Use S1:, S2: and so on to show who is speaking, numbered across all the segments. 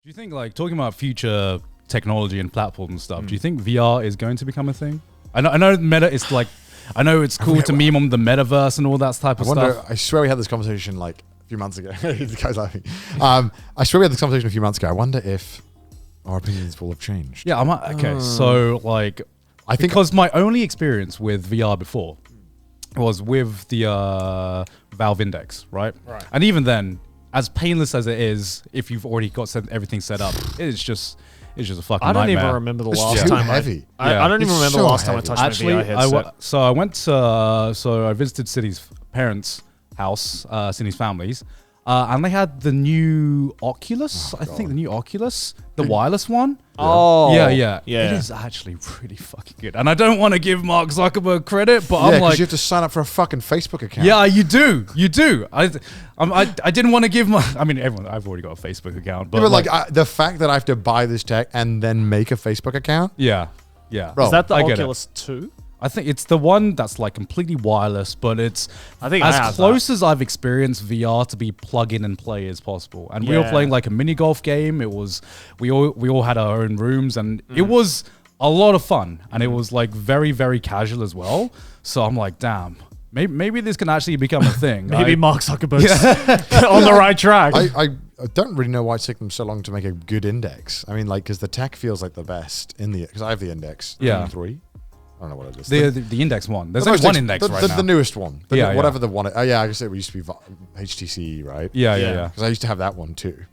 S1: Do you think, like, talking about future technology and platforms and stuff, do you think VR is going to become a thing? I know Meta is like, I know it's cool to meme on the metaverse and all that type of stuff.
S2: I swear we had this conversation like a few months ago. The guy's laughing. I swear we had this conversation a few months ago. I wonder if our opinions will have changed.
S1: Yeah, okay. So, like, I think because my only experience with VR before was with the Valve Index, right? And even then, as painless as it is, if you've already got everything set up, it's just a fucking nightmare.
S3: I don't even remember the last time.
S2: Heavy.
S3: I don't even remember the last time I touched my VR headset.
S1: So I visited Sydney's parents' house, Sydney's families, and they had the new Oculus. I think the new Oculus, the wireless one.
S3: Oh,
S1: yeah. It is actually really fucking good. And I don't want to give Mark Zuckerberg credit, but I'm like,
S2: you have to sign up for a fucking Facebook account.
S1: Yeah, you do. I didn't want to give my. I mean, I've already got a Facebook account, but
S2: the fact that I have to buy this tech and then make a Facebook account.
S1: Yeah.
S3: Bro, is that the Oculus 2?
S1: I think it's the one that's like completely wireless, but it's as close as I've experienced VR to be plug in and play as possible. And we were playing like a mini golf game. It was we all had our own rooms, and it was a lot of fun. And it was like very, very casual as well. So I'm like, damn, maybe this can actually become a thing.
S3: Maybe Mark Zuckerberg's on the right track.
S2: I don't really know why it's taken them so long to make a good index. I mean, like, because the tech feels like the best because I have the index 3. I don't know what it is.
S1: The index one. There's only one index right now.
S2: The newest one. Whatever the one. I guess it used to be HTC, right?
S1: Yeah.
S2: Because I used to have that one too.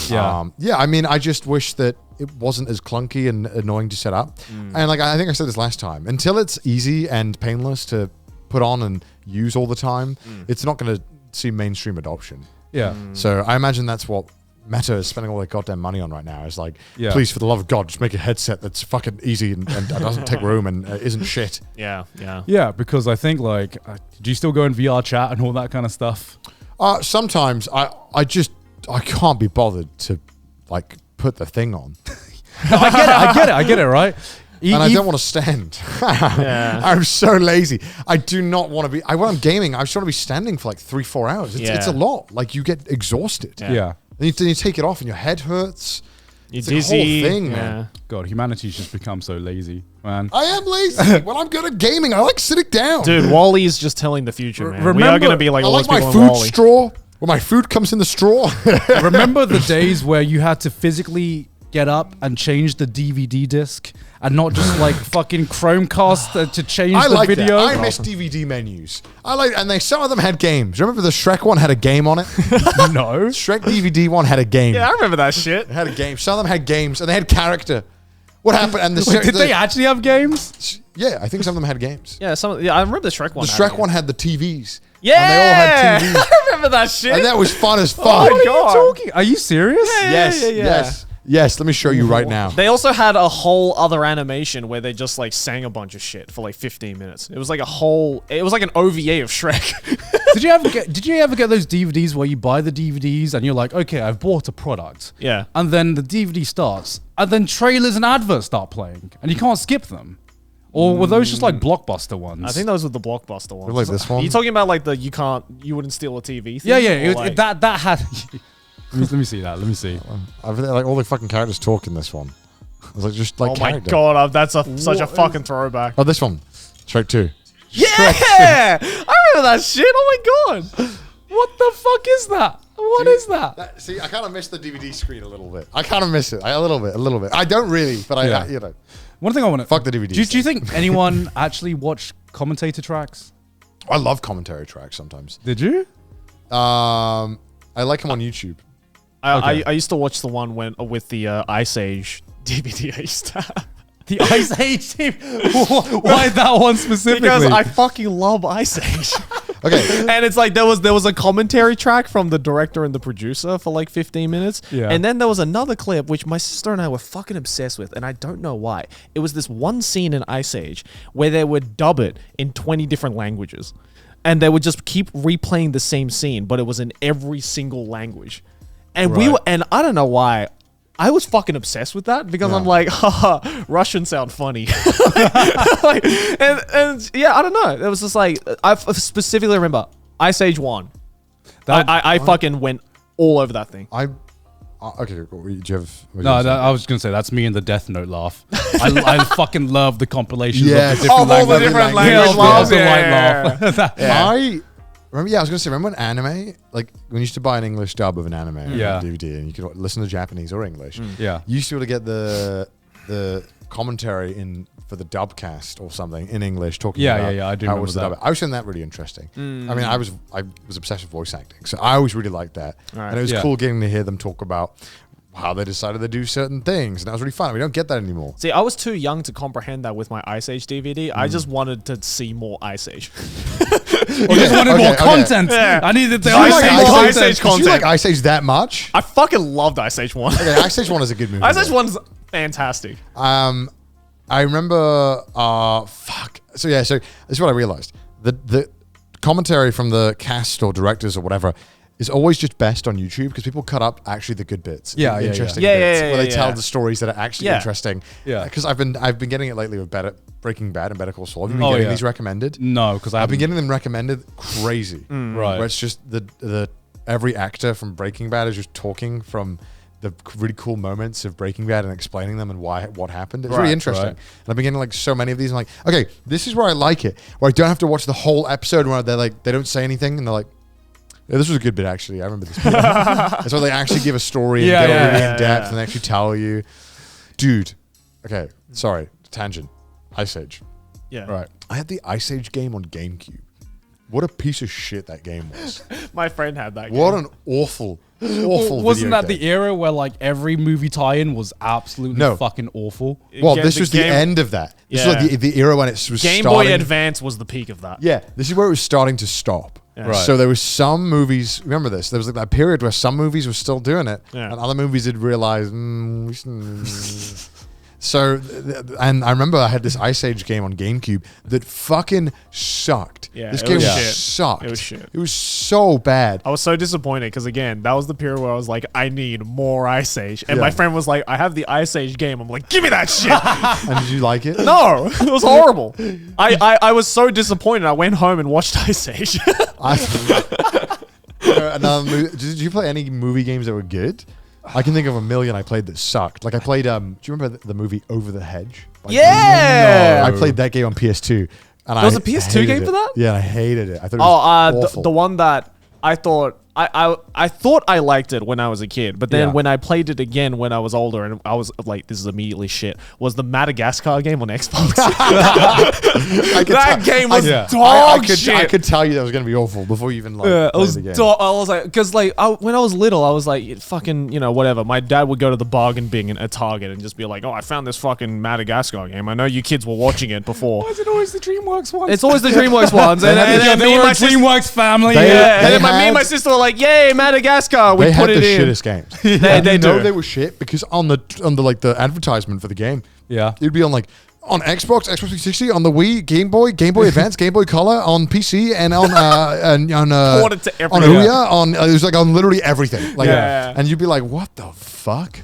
S1: Yeah.
S2: I mean, I just wish that it wasn't as clunky and annoying to set up. And like, I think I said this last time, until it's easy and painless to put on and use all the time, it's not going to see mainstream adoption.
S1: Yeah.
S2: So I imagine that's what Meta is spending all their goddamn money on right now. Is like, please, for the love of God, just make a headset that's fucking easy and doesn't take room and isn't shit.
S1: Yeah, because I think, like, do you still go in VR chat and all that kind of stuff?
S2: Sometimes I can't be bothered to like put the thing on.
S1: No, I get it, right?
S2: And I don't want to stand. I'm so lazy. I do not want to be. When I'm gaming, I just want to be standing for like 3-4 hours. It's a lot. Like, you get exhausted.
S1: Yeah.
S2: Then you take it off and your head hurts.
S3: You're
S2: it's
S3: dizzy.
S2: Like a whole thing, man.
S1: God, humanity's just become so lazy, man.
S2: I am lazy. When I'm good at gaming, I like sitting down.
S3: Dude, WALL-E is just telling the future, man. We are going to be like all those people in
S2: WALL-E.
S3: WALL-E.
S2: My food straw. When my food comes in the straw.
S1: Remember the days where you had to physically get up and change the DVD disc and not just like fucking Chromecast to change the video?
S2: I miss DVD menus. And some of them had games. Remember the Shrek one had a game on it?
S1: No.
S2: Shrek DVD one had a game.
S3: Yeah, I remember that shit.
S2: It had a game. Some of them had games and they had character. What happened? And
S1: did they actually have games?
S2: Yeah, I think some of them had games.
S3: Yeah, I remember the Shrek one.
S2: The Shrek one had the TVs.
S3: Yeah,
S2: and they all had TVs.
S3: I remember that shit.
S2: And that was fun as fuck.
S1: What are you talking? Are you serious?
S2: Yes, let me show you right now.
S3: They also had a whole other animation where they just like sang a bunch of shit for like 15 minutes. It was like an OVA of Shrek.
S1: Did you ever get those DVDs where you buy the DVDs and you're like, okay, I've bought a product.
S3: Yeah.
S1: And then the DVD starts and then trailers and adverts start playing and you can't skip them. Or were those just like Blockbuster ones?
S3: I think those were the Blockbuster ones.
S2: Like this one?
S3: Are you talking about like you wouldn't steal a TV thing?
S1: Yeah. That had... Let me see that. Let me see.
S2: I've like all the fucking characters talk in this one. It's like just like
S3: oh
S2: character.
S3: My god, that's such a fucking throwback.
S2: Oh, this one, Shrek 2.
S3: Yeah, I remember that shit. Oh my god,
S1: what the fuck is that? What is that?
S2: See, I kind of miss the DVD screen a little bit. I kind of miss it a little bit. I don't really, but I you know.
S1: One thing I want to
S2: fuck the DVD.
S1: Do you think anyone actually watched commentator tracks?
S2: I love commentary tracks sometimes.
S1: Did you?
S2: I like them on YouTube.
S3: I used to watch the one with the Ice Age DVD I used to have.
S1: The Ice Age team? Why that one specifically?
S3: Because I fucking love Ice Age.
S2: Okay.
S3: And it's like there was a commentary track from the director and the producer for like 15 minutes.
S1: Yeah.
S3: And then there was another clip which my sister and I were fucking obsessed with, and I don't know why. It was this one scene in Ice Age where they would dub it in 20 different languages. And they would just keep replaying the same scene, but it was in every single language. And and I don't know why, I was fucking obsessed with that because I'm like, haha, Russian sound funny. Like, and yeah, I don't know. It was just like, I specifically remember Ice Age 1. I fucking went all over that thing.
S2: Okay, cool. Do you have?
S1: No, I was gonna say that's me in the Death Note laugh. I fucking love the compilations
S2: Yes.
S1: of the different
S3: all the different language laughs.
S2: I remember. Yeah, I was gonna say. Remember when anime, like when you used to buy an English dub of an anime DVD, and you could listen to Japanese or English.
S1: Yeah.
S2: You used to be able to get the commentary for the dubcast or something in English, talking about
S1: I do
S2: how
S1: remember
S2: was the
S1: that.
S2: dub. I was finding that really interesting. I mean, I was obsessed with voice acting, so I always really liked that, and it was cool getting to hear them talk about how they decided to do certain things, and that was really fun. We don't get that anymore.
S3: See, I was too young to comprehend that with my Ice Age DVD. I just wanted to see more Ice Age.
S1: You just wanted more content.
S3: Yeah.
S1: I needed the
S3: Ice Age
S2: Did
S3: content.
S2: you like Ice Age that much?
S3: I fucking loved Ice Age 1.
S2: Okay, Ice Age 1 is a good movie.
S3: Ice Age 1's fantastic.
S2: I remember, So this is what I realized. The commentary from the cast or directors or whatever is always just best on YouTube because people cut up actually the good bits. Interesting bits where they tell the stories that are actually interesting.
S1: Yeah.
S2: Because I've been getting it lately with Breaking Bad and Better Call Saul. Have you been getting these recommended?
S1: No, because
S2: I've been getting them recommended crazy.
S1: Right.
S2: Where it's just the every actor from Breaking Bad is just talking from the really cool moments of Breaking Bad and explaining them and what happened. It's really interesting. And I've been getting like so many of these. I'm like, okay, this is where I like it. Where I don't have to watch the whole episode where they're like, they don't say anything and they're like, yeah, this was a good bit actually. I remember this bit. That's why they actually give a story and go really in depth and actually tell you. Dude, okay, sorry, tangent. Ice Age.
S3: Yeah.
S2: Right. I had the Ice Age game on GameCube. What a piece of shit that game was.
S3: My friend had that game.
S2: What an awful
S1: Wasn't that
S2: game.
S1: the era where like every movie tie-in was absolutely fucking awful?
S2: Well, this was the end of that. This was like the era when it was
S3: Game
S2: starting.
S3: Boy Advance was the peak of that.
S2: Yeah, this is where it was starting to stop.
S3: Yeah.
S1: Right.
S2: So there was some movies. Remember this? There was like that period where some movies were still doing it, and other movies had realized. So, and I remember I had this Ice Age game on GameCube that fucking sucked.
S3: Yeah,
S2: this
S3: it
S2: game
S3: was shit.
S2: sucked.
S3: It was shit.
S2: It was so bad.
S3: I was so disappointed because again, that was the period where I was like, I need more Ice Age, and my friend was like, I have the Ice Age game. I'm like, give me that shit.
S2: And did you like it?
S3: No, it was horrible. I was so disappointed. I went home and watched Ice Age.
S2: Did you play any movie games that were good? I can think of a million I played that sucked. Like I played, do you remember the movie Over the Hedge?
S3: Yeah!
S2: I played that game on PS2. And
S3: There was a PS2 game for that?
S2: Yeah, I hated it. I thought it was awful.
S3: The one that I thought I thought I liked it when I was a kid, but then when I played it again when I was older, and I was like, "This is immediately shit." Was the Madagascar game on Xbox? That game was dog shit.
S2: I could tell you that was going to be awful before you even like.
S3: It was
S2: the game.
S3: I was like, because like when I was little, I was like, fucking, whatever. My dad would go to the bargain bin at Target and just be like, "Oh, I found this fucking Madagascar game. I know you kids were watching it before."
S1: Why is it always the DreamWorks ones?
S3: It's always the DreamWorks ones. And
S1: they were a DreamWorks family.
S3: And then me and my sister were like, "Yay, Madagascar!" We put it in.
S2: They had the shittest games.
S3: They
S2: know
S3: do.
S2: they were shit because on the like the advertisement for the game, it'd be on like on Xbox 360, on the Wii, Game Boy Advance, Game Boy Color, on PC, and on
S3: Ported to
S2: on
S3: everything.
S2: Ouya, it was like on literally everything. Like, and you'd be like, "What the fuck?"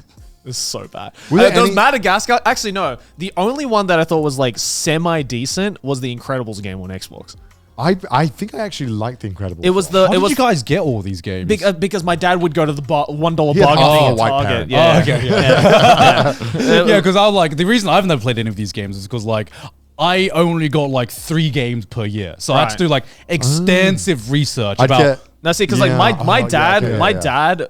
S3: It's so bad.
S2: There
S3: There was
S2: any-
S3: Madagascar. Actually, no. The only one that I thought was like semi-decent was the Incredibles game on Xbox.
S2: I think I actually liked The Incredibles.
S3: It was
S1: How
S3: the.
S1: did
S3: It was
S1: you guys get all these games?
S3: because my dad would go to the $1 bargain
S2: He had
S3: thing at
S2: white
S3: Target.
S2: parent.
S3: Yeah.
S1: okay, yeah, because I was like, the reason I've never played any of these games is because like I only got like 3 games per year, so I had to do like extensive research about.
S3: Now see, because like my dad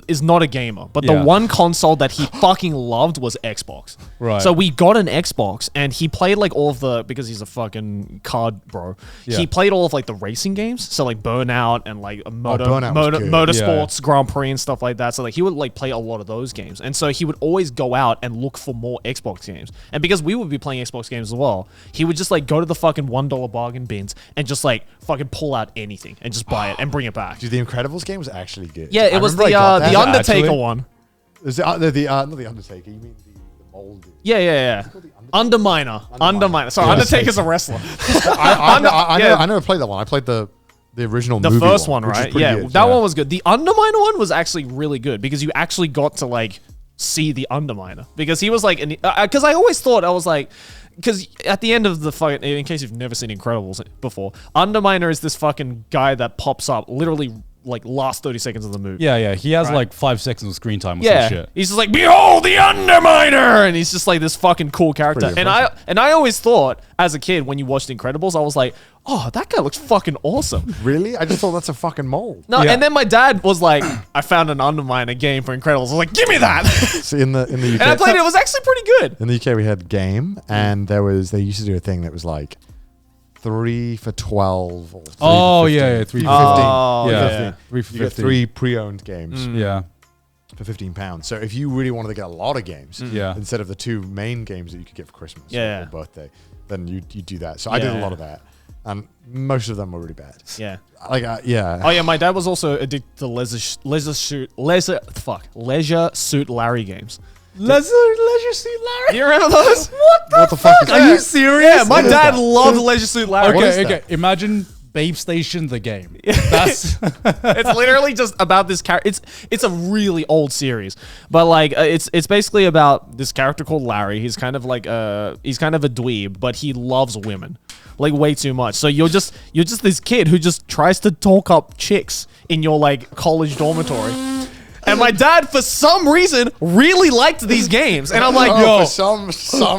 S3: is not a gamer, but the one console that he fucking loved was Xbox.
S1: Right.
S3: So we got an Xbox, and he played like all of the, because he's a fucking card bro.
S1: Yeah.
S3: He played all of like the racing games, so like Burnout and like
S2: Burnout was good.
S3: Motorsports Grand Prix and stuff like that. So like he would like play a lot of those games, and so he would always go out and look for more Xbox games. And because we would be playing Xbox games as well, he would just like go to the fucking $1 bargain bins and just like fucking pull out anything and just buy it and bring it back.
S2: Dude, the Incredibles game was actually good.
S3: Yeah, it was the Undertaker one.
S2: Is not the Undertaker. You mean the mold? Dude.
S3: Yeah. Underminer. Sorry, Undertaker's a wrestler.
S2: I never played that one. I played the original
S3: The
S2: movie
S3: first one,
S2: which was
S3: right?
S2: pretty
S3: Yeah,
S2: good.
S3: that one was good. The Underminer one was actually really good because you actually got to like see the Underminer, because he was like, because I always thought, I was like, because at the end of the fucking, in case you've never seen Incredibles before, Underminer is this fucking guy that pops up literally like last 30 seconds of the movie.
S1: Yeah. He has
S3: Right.
S1: like 5 seconds of screen time or
S3: Yeah,
S1: some shit.
S3: he's just like, behold the Underminer, and he's just like this fucking cool character.
S2: Pretty
S3: And I always thought as a kid when you watched Incredibles, I was like, oh, that guy looks fucking awesome.
S2: Really? I just thought that's a fucking mold.
S3: No,
S1: Yeah.
S3: and then my dad was like, I found an Underminer game for Incredibles. I was like, give me that.
S2: See, in the UK,
S3: And I played it. It was actually pretty good.
S2: in the UK, we had game, and they used to do a thing that was like 3 for 12 or 3
S1: Oh,
S2: for 15.
S1: yeah, 3
S2: 3
S1: for
S2: for 15.
S3: Oh,
S1: Yeah.
S3: yeah.
S1: 3 for
S2: You get
S1: 15.
S2: 3 pre-owned games
S1: Yeah.
S2: for £15. So if you really wanted to get a lot of games,
S1: Yeah.
S2: instead of the 2 main games that you could get for Christmas
S3: Yeah.
S2: or birthday, then you do that. So I did a
S3: Yeah.
S2: lot of that, and most of them were really bad.
S3: Yeah.
S2: Like yeah.
S3: Oh yeah, my dad was also addicted to leisure suit Larry games.
S1: Leisure Suit Larry.
S3: You remember those?
S2: What the fuck is
S1: Are
S2: that?
S1: you serious?
S3: Yeah, my dad loved Leisure Suit Larry.
S2: What is
S1: Okay.
S2: that?
S1: Imagine Babe Station the game. That's
S3: It's literally just about this character. It's a really old series, but like it's basically about this character called Larry. He's kind of like he's kind of a dweeb, but he loves women like way too much. So you're just this kid who just tries to talk up chicks in your like college dormitory. And my dad, for some reason, really liked these games, and I'm like,
S2: Oh,
S3: yo,
S2: for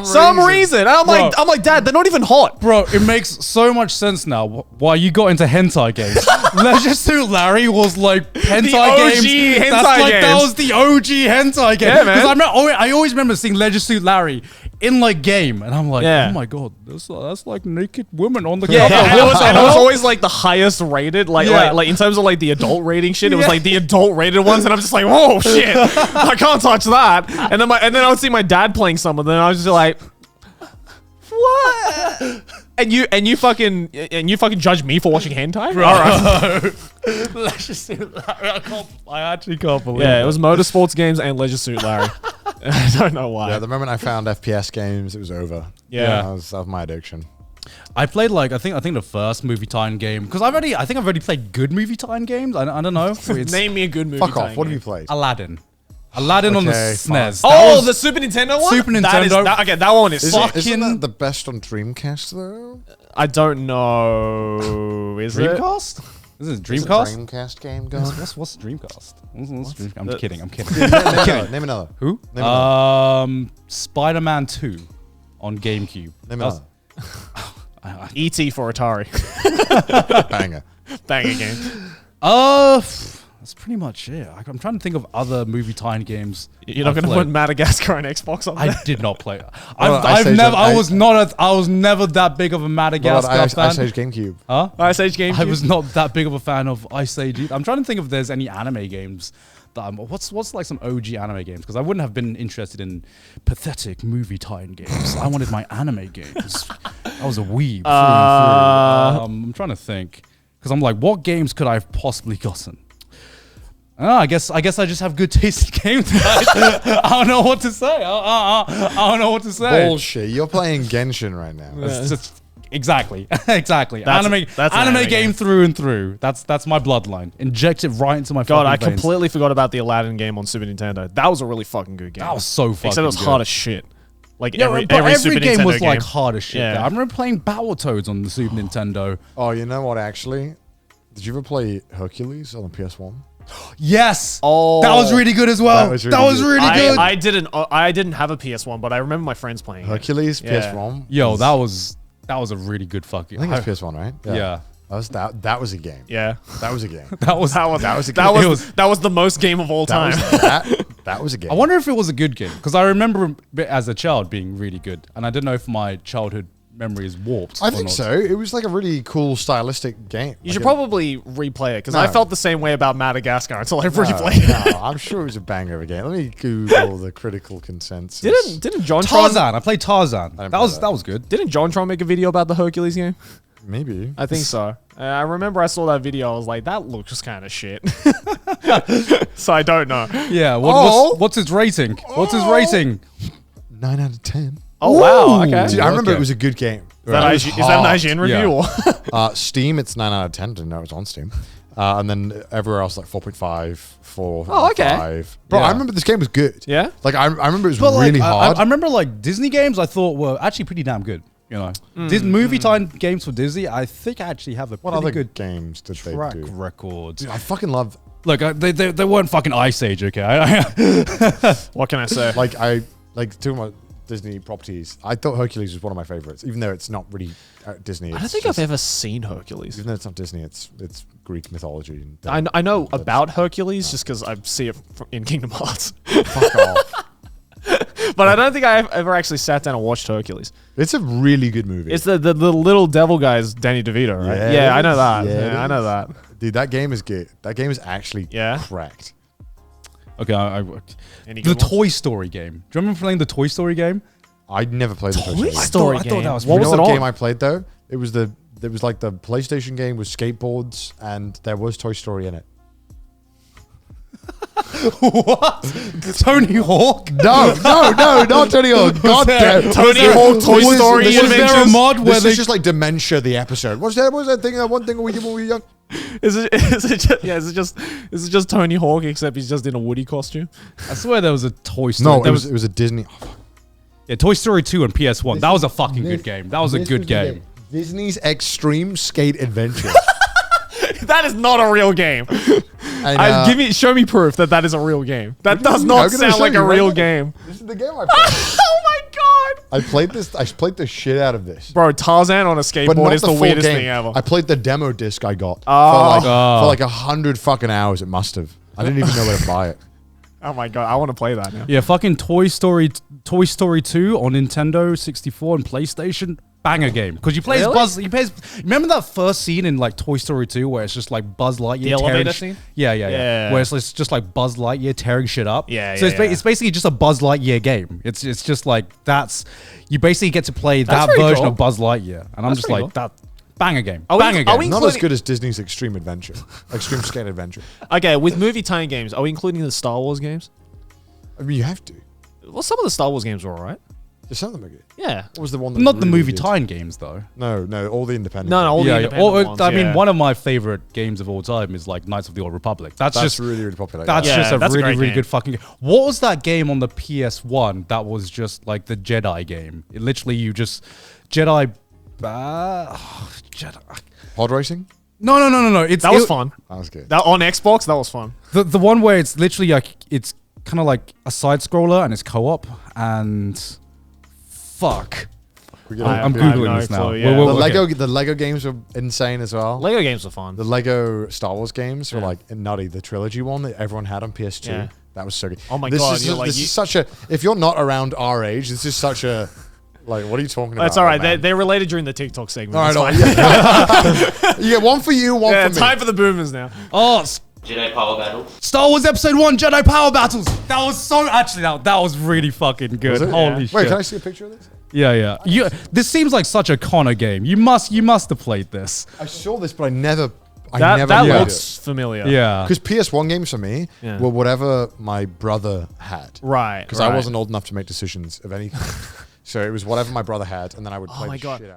S3: some reason. And I'm like, Dad, they're not even hot.
S1: Bro, it makes so much sense now why you got into hentai games. Leisure Suit Larry was like hentai
S3: OG
S1: games.
S3: hentai
S1: That's like that
S3: games.
S1: was the OG hentai game.
S3: Yeah, man.
S1: I always remember seeing Leisure Suit Larry in like game, and I'm like,
S3: Yeah.
S1: oh my god, that's like naked women on the
S3: Yeah,
S1: cover.
S3: and it was always like the highest rated, like in terms of like the adult rating shit. It was like the adult rated ones, and I'm just like, whoa, shit, I can't touch that. And then I would see my dad playing some of them, and I was just like, what? And you fucking judge me for watching hentai? All right.
S1: Leisure Suit Larry, I actually can't believe
S3: Yeah,
S1: it.
S3: it was motorsports games and Leisure Suit Larry. I don't know why.
S2: Yeah, the moment I found FPS games, it was over.
S3: Yeah.
S2: That was my addiction.
S1: I played like I think the first Movie Time game because I think I've already played good Movie Time games. I don't know. It's
S3: Name me a good movie.
S2: Fuck off.
S3: time
S2: What have
S3: game.
S2: you played?
S1: Aladdin. Aladdin on the
S2: Okay,
S1: SNES.
S2: fine.
S1: That
S3: Oh,
S1: was-
S3: the Super Nintendo one.
S1: Super
S3: That is-
S1: Nintendo.
S3: okay, that one is
S2: Isn't
S1: fucking-
S2: that the best on Dreamcast though?
S3: I don't know. Is it?
S1: Dreamcast? Is it
S2: Is
S1: Dreamcast?
S2: the Dreamcast game going?
S1: What's Dreamcast? What's Dreamcast? I'm kidding. I'm kidding.
S2: Name another.
S1: Who?
S2: Name another.
S1: Spider-Man 2 on GameCube.
S2: Name
S1: That was-
S2: another.
S3: E.T. for Atari.
S2: Banger.
S3: Banger game.
S1: That's pretty much it. I'm trying to think of other Movie Time games.
S3: You're not
S1: I've
S3: going to
S1: played.
S3: put Madagascar on Xbox on
S1: I
S3: there?
S1: did not play.
S2: Ice Age
S1: I
S2: on-
S1: was never that big of a Madagascar
S2: Ice
S1: fan.
S2: Age GameCube.
S1: Huh?
S3: Ice Age game.
S1: I was not that big of a fan of Ice Age. I'm trying to think if there's any anime games that what's like some OG anime games because I wouldn't have been interested in pathetic Movie Time games. I wanted my anime games. I was a weeb. Through and through. I'm trying to think because I'm like, what games could I have possibly gotten? I guess I just have good taste in games. I don't know what to say. I don't know what to say.
S2: Bullshit. You're playing Genshin right now.
S1: It's just- exactly. That's
S3: an
S1: anime
S3: anime
S1: game
S3: game.
S1: through and through. That's my bloodline. Inject it right into my
S3: God,
S1: fucking
S3: I
S1: veins.
S3: completely forgot about the Aladdin game on Super Nintendo. That was a really fucking good game.
S1: That was so fucking
S3: Except it was
S1: good.
S3: hard as shit. Like
S1: Yeah,
S3: every
S1: but every
S3: Super
S1: game
S3: Nintendo
S1: was
S3: game.
S1: like hard as shit.
S3: Yeah.
S1: There. I remember playing Battletoads on the Super Nintendo.
S2: Oh, you know what? Actually, did you ever play Hercules on the PS1?
S1: Yes.
S3: Oh.
S1: That was really good as well.
S2: That was
S1: That
S2: really
S1: was
S2: good.
S1: really good.
S3: I didn't have a PS1, but I remember my friends playing it.
S2: Hercules
S3: Yeah.
S2: PS1.
S1: Yo, that was a really good fucking.
S2: I think it's PS1, right?
S1: Yeah.
S2: That was a game.
S3: Yeah.
S2: That was a game.
S1: That was
S2: a game.
S3: That was the most game of all time.
S2: That was a game.
S1: I wonder if it was a good game because I remember it as a child being really good, and I don't know if my childhood memory is warped.
S2: I
S1: or
S2: think
S1: not.
S2: so. It was like a really cool stylistic game.
S3: You should probably replay it because
S2: No.
S3: I felt the same way about Madagascar until I replayed it.
S2: No, I'm sure it was a banger of a game. Let me Google the critical consensus.
S3: Didn't John
S1: Tarzan. I played Tarzan.
S2: didn't
S1: That was
S2: play that.
S1: good.
S3: Didn't JonTron make a video about the Hercules game?
S2: Maybe.
S3: I think so. I remember I saw that video. I was like, that looks kind of shit. So I don't know.
S1: Yeah.
S2: Oh.
S1: What's his rating? What's his rating?
S2: 9 out of 10.
S3: Oh wow.
S1: Ooh.
S3: Okay.
S2: Dude, I remember
S1: Okay.
S2: it was a good game.
S3: Is that an IGN review?
S1: Yeah.
S3: Or?
S2: Steam, it's 9 out of 10. Didn't know it was on Steam. And then everywhere else, like 4.5, 4,
S3: Oh, okay.
S2: 5. Bro,
S1: Yeah.
S2: I remember this game was good.
S3: Yeah?
S2: Like, I remember it was
S1: But like,
S2: really hard.
S1: I remember like Disney games I thought were actually pretty damn good. You know, movie time games for Disney, I think I actually have a
S2: What
S1: pretty
S2: other
S1: good
S2: games did they
S1: track
S2: do?
S1: record.
S2: Dude, I fucking love.
S1: Look, they weren't fucking Ice Age, okay?
S3: What can I say?
S2: Like talking about Disney properties. I thought Hercules was one of my favorites, even though it's not really Disney.
S3: I don't think I've ever seen Hercules.
S2: Even though it's not Disney, it's Greek mythology. And
S3: I know about Hercules just because I see it in Kingdom Hearts.
S2: fuck off.
S3: But I don't think I've ever actually sat down and watched Hercules.
S2: It's a really good movie.
S3: It's the little devil guy's Danny DeVito, right?
S2: Yeah,
S3: Yeah, I know that.
S2: yeah,
S3: Yeah, I know that.
S2: Dude, that game is good. That game is actually cracked.
S1: Okay,
S3: Any
S1: the
S3: good ones?
S1: Toy Story game. Do you remember playing the Toy Story game?
S2: I never played the Toy
S3: Toy
S2: Story.
S3: Story
S1: I thought
S3: game.
S1: that was
S3: What
S2: You
S3: was
S2: know
S3: it
S2: what
S3: on?
S2: game I played though? It was like the PlayStation game with skateboards, and there was Toy Story in it.
S1: What? Tony Hawk?
S2: No, not Tony Hawk. God damn.
S3: Tony Hawk Toy Story
S1: Was there a
S3: Adventures?
S1: mod where
S2: This
S1: they
S2: is just like Dementia, the episode. What was that thing? That one thing we did when we were young?
S3: Is it just Tony Hawk except he's just in a Woody costume?
S1: I swear there was a Toy Story.
S2: No, it was a Disney. Oh, fuck.
S1: Yeah, Toy Story 2 and PS1. That was a fucking good game. That was a good game.
S2: Disney's Extreme Skate Adventure.
S3: That is not a real game. Show me proof that is a real game. That does not sound like a real game.
S2: This is the game I played.
S3: Oh my god,
S2: I played the shit out of this.
S3: bro! Tarzan on a
S2: But
S3: skateboard
S2: not
S3: is
S2: the
S3: the
S2: full
S3: weirdest
S2: game.
S3: thing ever.
S2: I played the demo disc I got
S3: Oh.
S2: for like 100 fucking hours. It must have. I didn't even know where to buy it.
S3: Oh my god, I want to play that now.
S1: Yeah, fucking Toy Story 2 on Nintendo 64 and PlayStation. Banger game. Because you play as
S3: Really?
S1: Buzz. Remember that first scene in like Toy Story 2 where it's just like Buzz Lightyear
S3: The elevator
S1: tearing
S3: scene?
S1: Yeah.
S3: Yeah.
S1: Where it's just like Buzz Lightyear tearing shit up.
S3: Yeah,
S1: So
S3: yeah,
S1: it's basically just a Buzz Lightyear game. It's just like you basically get to play
S3: That's
S1: that
S3: pretty
S1: version
S3: cool.
S1: of Buzz Lightyear. And I'm
S3: That's
S1: just
S3: pretty
S1: like, that banger game.
S3: Are we-
S1: Banger
S3: are
S1: game.
S3: we-
S2: Not as
S3: Including-
S2: good as Disney's Extreme Adventure. Extreme Skate Adventure.
S3: Okay, with movie time games, are we including the Star Wars games?
S2: I mean, you have to.
S3: Well, some of the Star Wars games were alright.
S2: Just some of them are good.
S3: Yeah.
S2: What was the one that
S1: Not the
S2: really
S1: movie
S2: did?
S1: time games though.
S2: No, all the independent.
S3: No, all the
S1: Yeah,
S3: independent ones,
S1: I mean,
S3: yeah.
S1: one of my favorite games of all time is like Knights of the Old Republic. That's just
S2: really, really popular.
S1: That's
S3: Yeah,
S1: just a
S3: that's a
S1: really,
S3: great
S1: really
S3: game.
S1: good fucking game. What was that game on the PS1 that was just like the Jedi game? It literally, you just Jedi. Jedi.
S2: Pod racing.
S1: No.
S3: That was fun.
S2: That was good.
S3: That on Xbox, that was fun.
S1: The one where it's literally like it's kind of like a side scroller and it's co-op and fuck. I'm
S3: I have
S1: googling
S3: no
S1: this now.
S3: clue, yeah.
S2: The Lego games were insane as well.
S3: Lego games were fun.
S2: The Lego Star Wars games were like nutty. The trilogy one that everyone had on PS2.
S3: Yeah.
S2: That was so good.
S3: Oh my
S2: This
S3: God,
S2: Is,
S3: you're like-
S2: this is such a. If you're not around our age, this is such a. Like, what are you talking about?
S3: That's all right.
S2: man?
S3: They're related during the TikTok segment.
S2: All right,
S3: That's fine.
S2: you get one for you, one
S3: Yeah,
S2: for me.
S3: time for the boomers now.
S1: Oh,
S4: Jedi Power Battles.
S1: Star Wars Episode 1 Jedi Power Battles. That was so actually that was really fucking good.
S2: Was it?
S1: Holy
S3: Yeah.
S1: shit.
S2: Wait, can I see a picture of this?
S1: Yeah. This seems like such a Connor game. You must have played this.
S2: I saw this, but I never
S3: That
S2: played
S3: looks familiar.
S1: Yeah.
S2: Because PS1 games for me
S3: Yeah.
S2: were whatever my brother had.
S3: Right.
S2: Because I wasn't old enough to make decisions of anything. So it was whatever my brother had, and then I would play
S3: my
S2: the
S3: God.
S2: shit out of it.